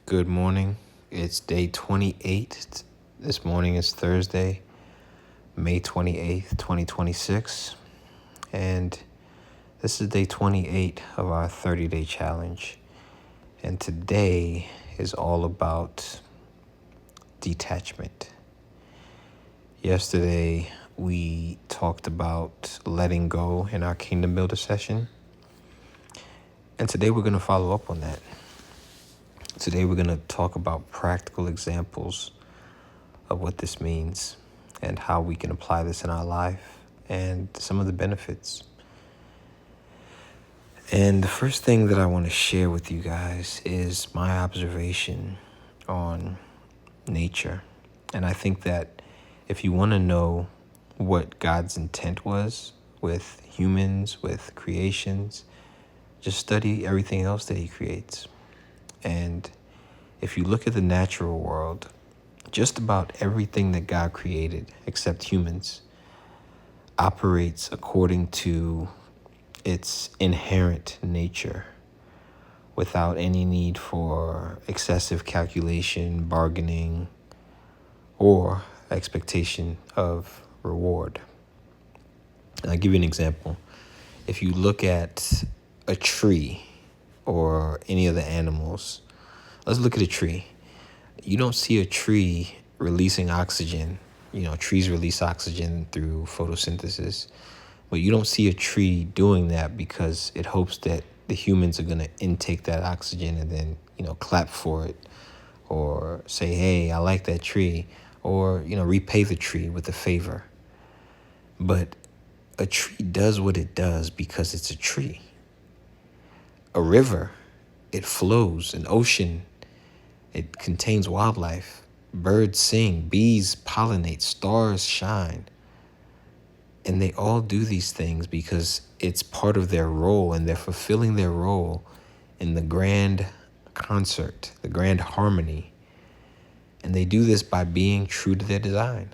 Good morning. It's day 28. This morning is Thursday, May 28th, 2026. And this is day 28 of our 30-day challenge. And today is all about detachment. Yesterday, we talked about letting go in our Kingdom Builder session. And today we're going to follow up on that. Today we're going to talk about practical examples of what this means and how we can apply this in our life and some of the benefits. And the first thing that I want to share with you guys is my observation on nature. And I think that if you want to know what God's intent was with humans, with creations, just study everything else that he creates. And if you look at the natural world, just about everything that God created, except humans, operates according to its inherent nature without any need for excessive calculation, bargaining, or expectation of reward. And I'll give you an example. If you look at a tree or any of the animals, let's look at a tree. You don't see a tree releasing oxygen. Trees release oxygen through photosynthesis, but you don't see a tree doing that because it hopes that the humans are going to intake that oxygen and then, clap for it or say, hey, I like that tree, or, repay the tree with a favor. But a tree does what it does because it's a tree. A river, it flows. An ocean, it contains wildlife. Birds sing, bees pollinate, stars shine. And they all do these things because it's part of their role, and they're fulfilling their role in the grand concert, the grand harmony. And they do this by being true to their design.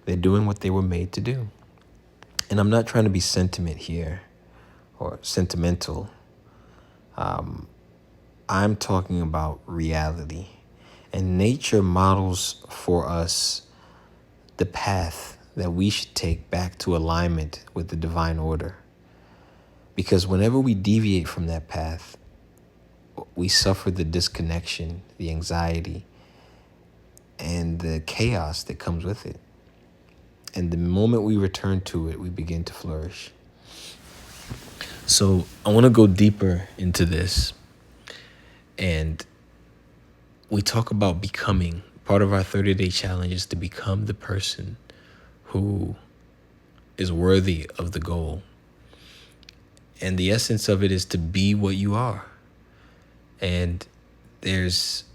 They're doing what they were made to do. And I'm not trying to be sentiment here or sentimental. I'm talking about reality. And nature models for us the path that we should take back to alignment with the divine order. Because whenever we deviate from that path, we suffer the disconnection, the anxiety, and the chaos that comes with it. And the moment we return to it, we begin to flourish. So I want to go deeper into this. And we talk about becoming. Part of our 30-day challenge is to become the person who is worthy of the goal. And the essence of it is to be what you are. And it's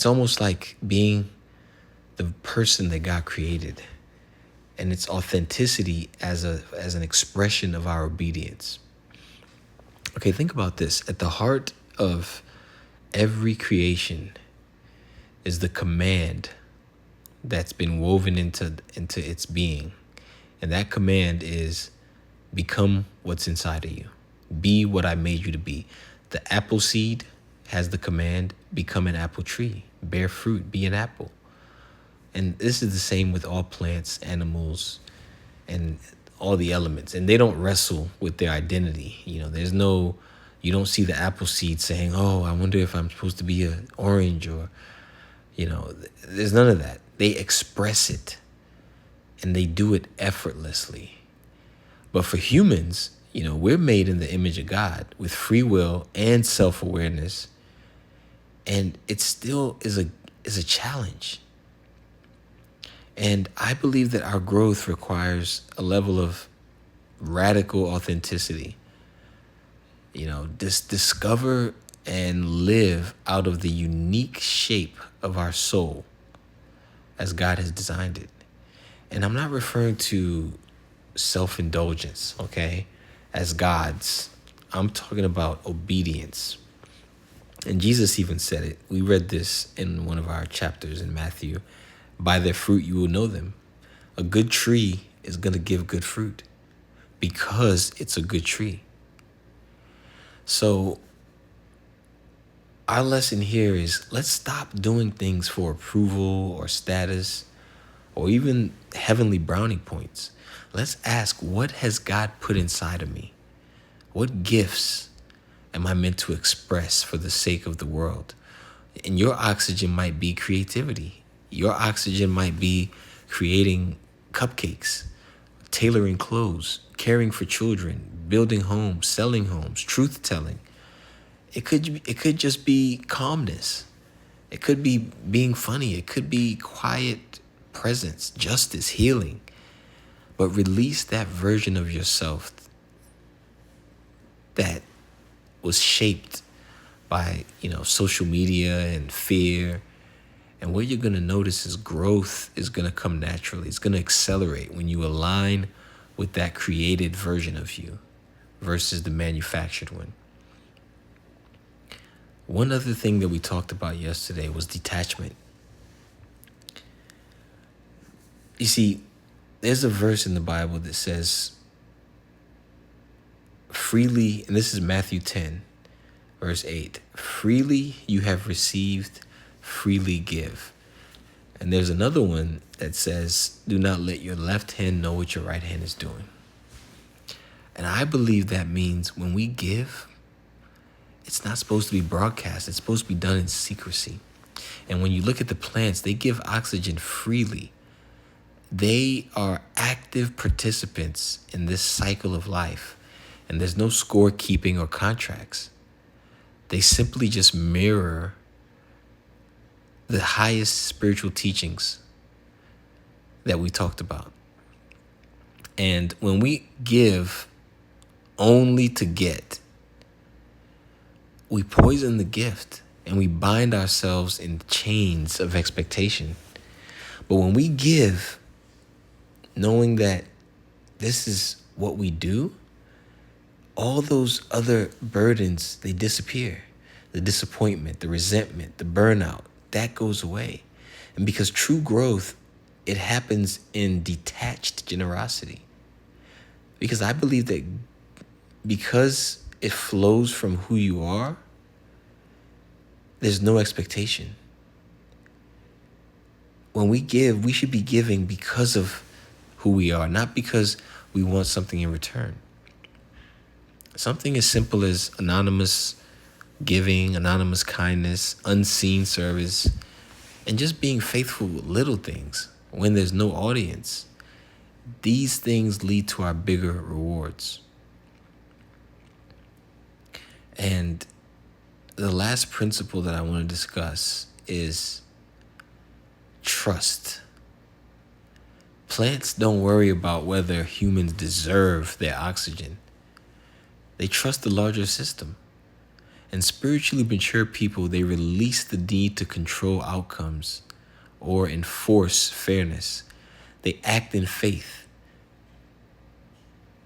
almost like being the person that God created. And its authenticity as an expression of our obedience. Okay, think about this. At the heart of every creation is the command that's been woven into its being. And that command is become what's inside of you. Be what I made you to be. The apple seed has the command, become an apple tree, bear fruit, be an apple. And this is the same with all plants, animals, and all the elements. And they don't wrestle with their identity. You don't see the apple seed saying, oh, I wonder if I'm supposed to be an orange, or, there's none of that. They express it and they do it effortlessly. But for humans, we're made in the image of God with free will and self-awareness. And it still is a challenge. And I believe that our growth requires a level of radical authenticity. Discover and live out of the unique shape of our soul as God has designed it. And I'm not referring to self-indulgence, okay, as gods. I'm talking about obedience. And Jesus even said it. We read this in one of our chapters in Matthew. By their fruit you will know them. A good tree is going to give good fruit because it's a good tree. So Our lesson here is let's stop doing things for approval or status or even heavenly brownie points. Let's ask, what has God put inside of me? What gifts am I meant to express for the sake of the world? And your oxygen might be creativity. Your oxygen might be creating cupcakes, tailoring clothes, caring for children, building homes, selling homes, truth telling. It could just be calmness. It could be being funny. It could be quiet presence, justice, healing. But release that version of yourself that was shaped by, social media and fear. And what you're going to notice is growth is going to come naturally. It's going to accelerate when you align with that created version of you versus the manufactured one. One other thing that we talked about yesterday was detachment. You see, there's a verse in the Bible that says, freely, and this is Matthew 10, verse 8, freely you have received, freely give. And there's another one that says, do not let your left hand know what your right hand is doing. And I believe that means when we give, it's not supposed to be broadcast. It's supposed to be done in secrecy. And when you look at the plants, they give oxygen freely. They are active participants in this cycle of life. And there's no scorekeeping or contracts. They simply just mirror the highest spiritual teachings that we talked about. And when we give only to get, we poison the gift and we bind ourselves in chains of expectation. But when we give, knowing that this is what we do, all those other burdens, they disappear. The disappointment, the resentment, the burnout, that goes away. And because true growth, it happens in detached generosity. Because I believe that because it flows from who you are, there's no expectation. When we give, we should be giving because of who we are, not because we want something in return. Something as simple as anonymous giving, anonymous kindness, unseen service, and just being faithful with little things when there's no audience. These things lead to our bigger rewards. And the last principle that I want to discuss is trust. Plants don't worry about whether humans deserve their oxygen. They trust the larger system. And spiritually mature people, they release the need to control outcomes or enforce fairness. They act in faith,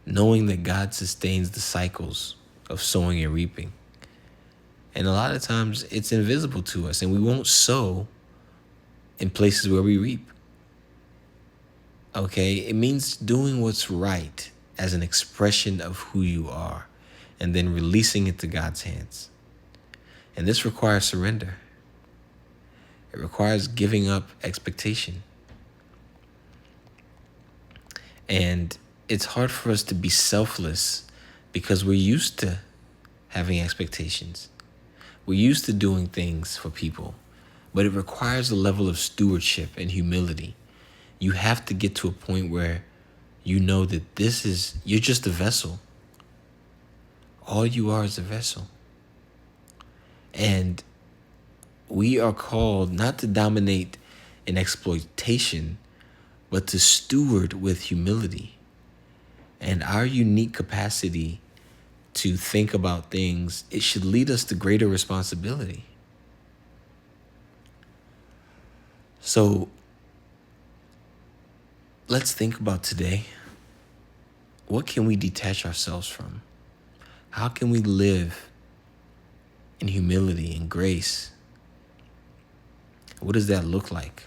knowing that God sustains the cycles of sowing and reaping. And a lot of times it's invisible to us, and we won't sow in places where we reap. Okay? It means doing what's right as an expression of who you are and then releasing it to God's hands. And this requires surrender. It requires giving up expectation. And it's hard for us to be selfless because we're used to having expectations. We're used to doing things for people, but it requires a level of stewardship and humility. You have to get to a point where you know that you're just a vessel. All you are is a vessel. And we are called not to dominate in exploitation, but to steward with humility. And our unique capacity to think about things, it should lead us to greater responsibility. So let's think about today. What can we detach ourselves from? How can we live in humility and grace? What does that look like?